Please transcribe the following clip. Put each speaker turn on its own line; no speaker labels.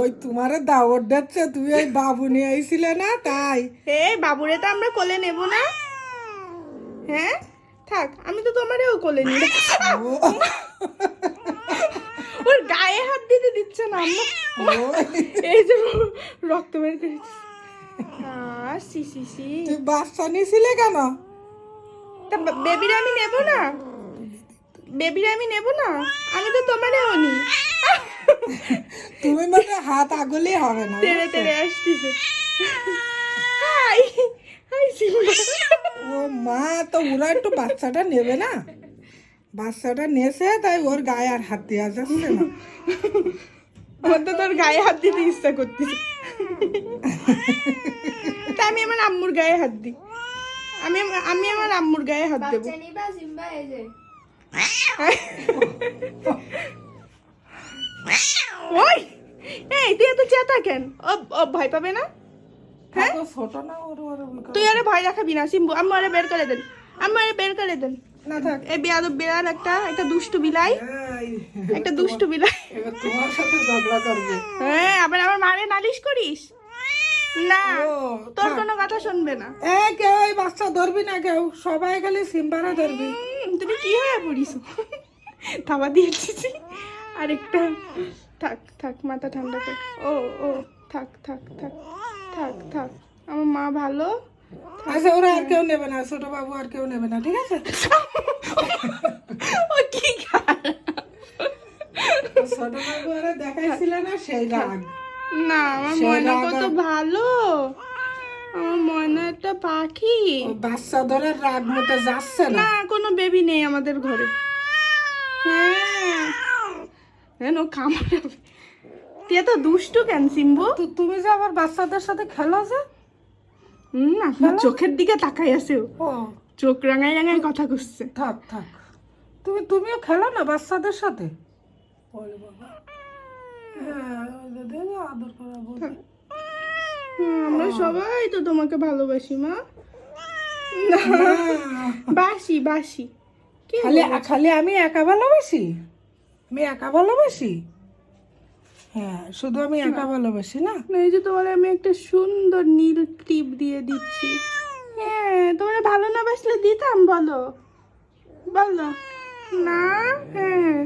ওই তোমারে দাওয়াত দিচ্ছে, তুমি ওই বাবু নিয়ে আইছিলে না তাই।
এই বাবুরে তো আমরা কোলে নেব না। হ্যাঁ থাক, আমি তো তোমারেও কোলে নিই। ওর গায়ে হাত দিতে দিচ্ছে না আম্মা। এই যে রক্ত বের করেছে। সি সি সি,
তুই বাচ্চা নিয়েছিলে কেন?
তা বেবিরে আমি নেব না, বেবিরে আমি নেব না, আমি তো তোমারেও নি।
তুমি মানে হাত আগলেই হবে না।
তেড়ে তেড়ে আসতেছে। High high Simba.
ও মা, তো ওরা একটু বাচ্চাটা নেবে না, বাচ্চাটা নেছে তাই ওর গায়ে আর হাত দেওয়া যাচ্ছে না।
আমার তো তোর গায়ে হাত দিতে ইচ্ছা করতেছে, তা আমি আমার আম্মুর গায়ে হাত দিই। আমি আমি আমার আম্মুর গায়ে হাত দেবো। ওই এই তুই এত চেতা কেন? ও ভয় পাবে না? হ্যাঁ
তো ছোট না, ওর ওর
তুই আরে ভয় দেখাবি না সিম্বু। আম্মু আরে বের করে দেন, আম্মু আরে বের করে দেন।
না থাক।
এই বেয়াদব বিড়াল একটা দুষ্টু বিলাই, একটা দুষ্টু বিলাই।
এবার তোমার সাথে ঝগড়া করবে।
হ্যাঁ আবার আমার মারে নালিশ করিস না,
ও,
তোর কোনো কথা শুনবে না।
কেউ এই বাচ্চা ধরবি না, কেউ সবাই খালি সিম্বারা ধরবি।
তুমি কি হয়ে পড়িস? থাবা দিয়েছিস আরেকটা। থাক থাক, মাথা ঠান্ডা কর। ও ও থাক থাক থাক থাক থাক, আমার মা ভালো।
আচ্ছা, ওরা আর কেউ নেবে না, ছোট বাবু আর কেউ নেবে না, ঠিক আছে?
ও কি খায়?
ছোট বাবু আরে দেখাইছিল না সেই রাগ।
না আমার
সে
ময়না
রাগ
কত
আর-
ভালো, আমার ময়না একটা পাখি।
ও বাচ্চা ধরে রাগ মতে যাচ্ছে না।
না কোনো বেবি নেই আমাদের ঘরে। হ্যাঁ কেন কামড়াবে? তুই এত দুষ্টু কেন সিম্বু?
তো তুমি যে আবার বাচ্চাদের সাথে খেলো যে।
না চোখের দিকে তাকাই আছে ও,
ও
চোখ রাঙাই রাঙাই কথা করছে।
থাক থাক, তুমিও খেলো না বাচ্চাদের সাথে। ওরে বাবা, হ্যাঁ ওই যে দেখো আদর করা বলতে।
আমরা সবাই তো তোমাকে ভালোবাসি মা। না বাসি বাসি, কি
খালি খালি আমি একা ভালোবাসি, আমি একা ভালোবাসি। হ্যাঁ শুধু আমি একা ভালোবাসি না।
না, এই যে তোমার আমি একটা সুন্দর নীল টিপ দিয়ে দিচ্ছি। হ্যাঁ তোমার ভালো না বাসলে দিতাম, বলো বলো না। হ্যাঁ